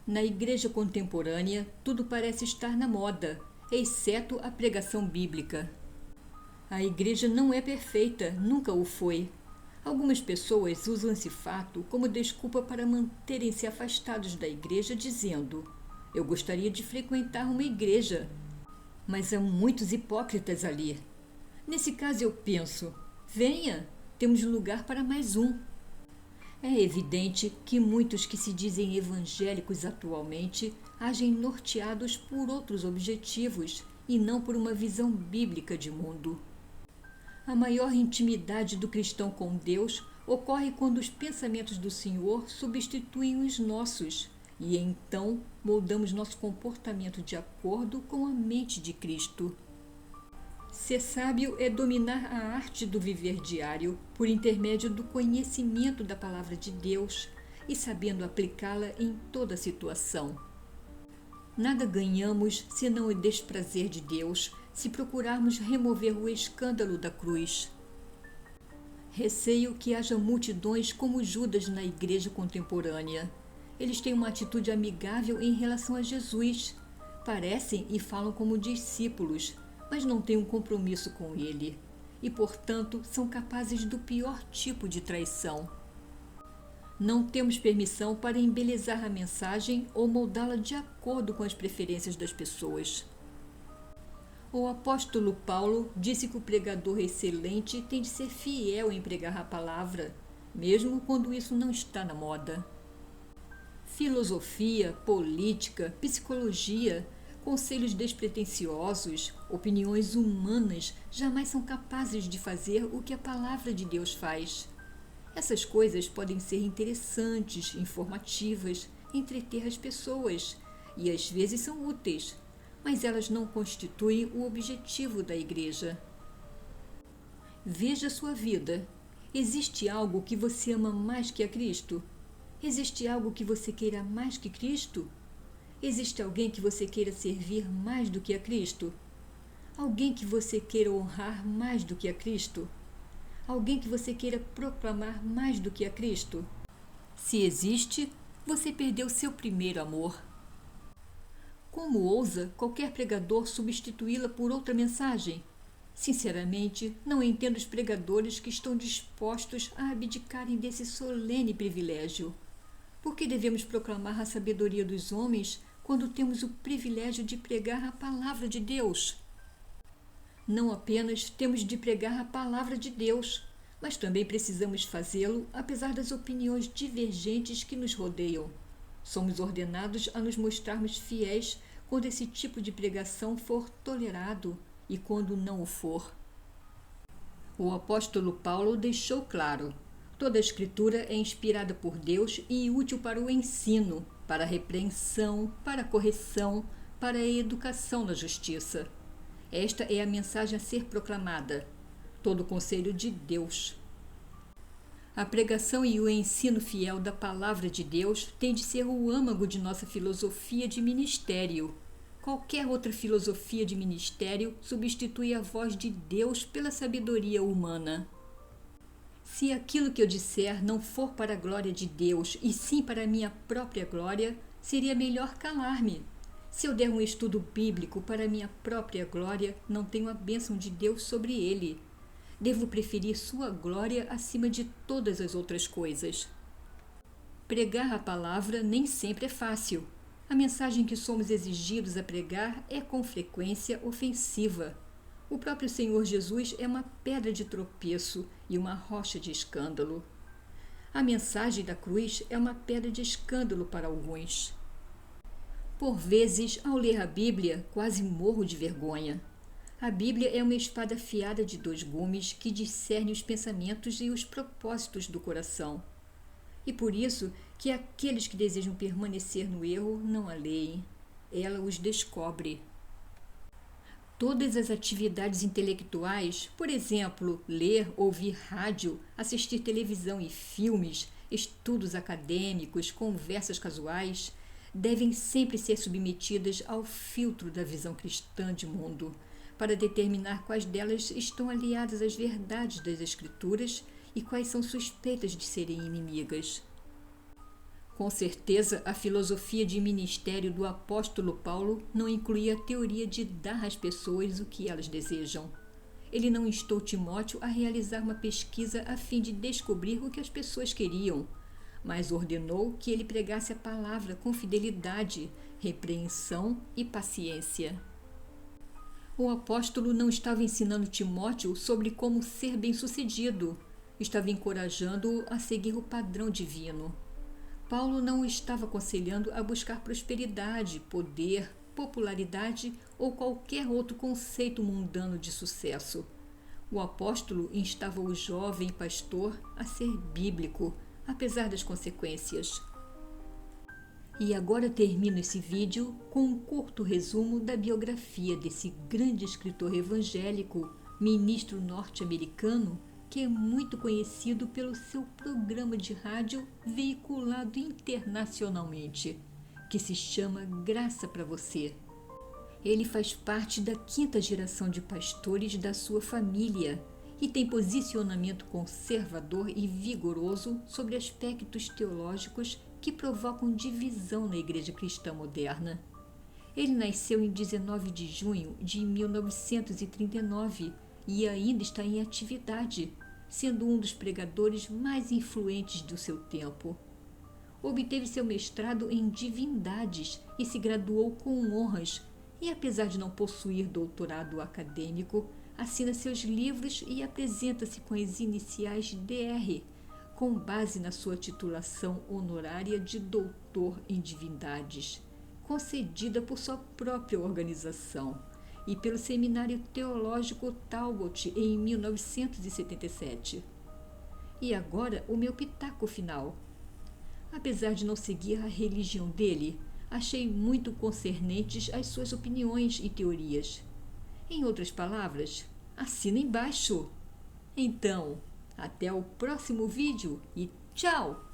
Na igreja contemporânea, tudo parece estar na moda, exceto a pregação bíblica. A igreja não é perfeita, nunca o foi. Algumas pessoas usam esse fato como desculpa para manterem-se afastados da igreja, dizendo: "Eu gostaria de frequentar uma igreja, mas há muitos hipócritas ali." Nesse caso eu penso: venha, temos lugar para mais um. É evidente que muitos que se dizem evangélicos atualmente agem norteados por outros objetivos e não por uma visão bíblica de mundo. A maior intimidade do cristão com Deus ocorre quando os pensamentos do Senhor substituem os nossos, e então moldamos nosso comportamento de acordo com a mente de Cristo. Ser sábio é dominar a arte do viver diário por intermédio do conhecimento da palavra de Deus e sabendo aplicá-la em toda situação. Nada ganhamos senão o desprazer de Deus se procurarmos remover o escândalo da cruz. Receio que haja multidões como Judas na igreja contemporânea. Eles têm uma atitude amigável em relação a Jesus. Parecem e falam como discípulos, mas não têm um compromisso com ele. E, portanto, são capazes do pior tipo de traição. Não temos permissão para embelezar a mensagem ou moldá-la de acordo com as preferências das pessoas. O apóstolo Paulo disse que o pregador excelente tem de ser fiel em pregar a palavra, mesmo quando isso não está na moda. Filosofia, política, psicologia, conselhos despretensiosos, opiniões humanas jamais são capazes de fazer o que a palavra de Deus faz. Essas coisas podem ser interessantes, informativas, entreter as pessoas e às vezes são úteis, mas elas não constituem o objetivo da igreja. Veja sua vida. Existe algo que você ama mais que a Cristo? Existe algo que você queira mais que Cristo? Existe alguém que você queira servir mais do que a Cristo? Alguém que você queira honrar mais do que a Cristo? Alguém que você queira proclamar mais do que a Cristo? Se existe, você perdeu seu primeiro amor. Como ousa qualquer pregador substituí-la por outra mensagem? Sinceramente, não entendo os pregadores que estão dispostos a abdicarem desse solene privilégio. Por que devemos proclamar a sabedoria dos homens quando temos o privilégio de pregar a palavra de Deus? Não apenas temos de pregar a palavra de Deus, mas também precisamos fazê-lo apesar das opiniões divergentes que nos rodeiam. Somos ordenados a nos mostrarmos fiéis quando esse tipo de pregação for tolerado e quando não o for. O apóstolo Paulo deixou claro: toda a Escritura é inspirada por Deus e útil para o ensino, para a repreensão, para a correção, para a educação na justiça. Esta é a mensagem a ser proclamada. Todo o conselho de Deus. A pregação e o ensino fiel da palavra de Deus tem de ser o âmago de nossa filosofia de ministério. Qualquer outra filosofia de ministério substitui a voz de Deus pela sabedoria humana. Se aquilo que eu disser não for para a glória de Deus e sim para a minha própria glória, seria melhor calar-me. Se eu der um estudo bíblico para a minha própria glória, não tenho a bênção de Deus sobre ele. Devo preferir sua glória acima de todas as outras coisas. Pregar a palavra nem sempre é fácil. A mensagem que somos exigidos a pregar é com frequência ofensiva. O próprio Senhor Jesus é uma pedra de tropeço e uma rocha de escândalo. A mensagem da cruz é uma pedra de escândalo para alguns. Por vezes, ao ler a Bíblia, quase morro de vergonha. A Bíblia é uma espada afiada de 2 gumes que discerne os pensamentos e os propósitos do coração. E por isso que aqueles que desejam permanecer no erro não a leem. Ela os descobre. Todas as atividades intelectuais, por exemplo, ler, ouvir rádio, assistir televisão e filmes, estudos acadêmicos, conversas casuais, devem sempre ser submetidas ao filtro da visão cristã de mundo, para determinar quais delas estão aliadas às verdades das Escrituras e quais são suspeitas de serem inimigas. Com certeza, a filosofia de ministério do apóstolo Paulo não incluía a teoria de dar às pessoas o que elas desejam. Ele não instou Timóteo a realizar uma pesquisa a fim de descobrir o que as pessoas queriam, mas ordenou que ele pregasse a palavra com fidelidade, repreensão e paciência. O apóstolo não estava ensinando Timóteo sobre como ser bem-sucedido, estava encorajando-o a seguir o padrão divino. Paulo não o estava aconselhando a buscar prosperidade, poder, popularidade ou qualquer outro conceito mundano de sucesso. O apóstolo instava o jovem pastor a ser bíblico, apesar das consequências. E agora termino esse vídeo com um curto resumo da biografia desse grande escritor evangélico, ministro norte-americano, que é muito conhecido pelo seu programa de rádio veiculado internacionalmente, que se chama Graça para Você. Ele faz parte da 5ª geração de pastores da sua família e tem posicionamento conservador e vigoroso sobre aspectos teológicos que provocam divisão na Igreja Cristã moderna. Ele nasceu em 19 de junho de 1939 e ainda está em atividade, sendo um dos pregadores mais influentes do seu tempo. Obteve seu mestrado em divindades e se graduou com honras, e apesar de não possuir doutorado acadêmico, assina seus livros e apresenta-se com as iniciais DR, com base na sua titulação honorária de doutor em divindades, concedida por sua própria organização e pelo Seminário Teológico Talbot em 1977. E agora o meu pitaco final. Apesar de não seguir a religião dele, achei muito concernentes as suas opiniões e teorias. Em outras palavras, assina embaixo. Então, até o próximo vídeo e tchau!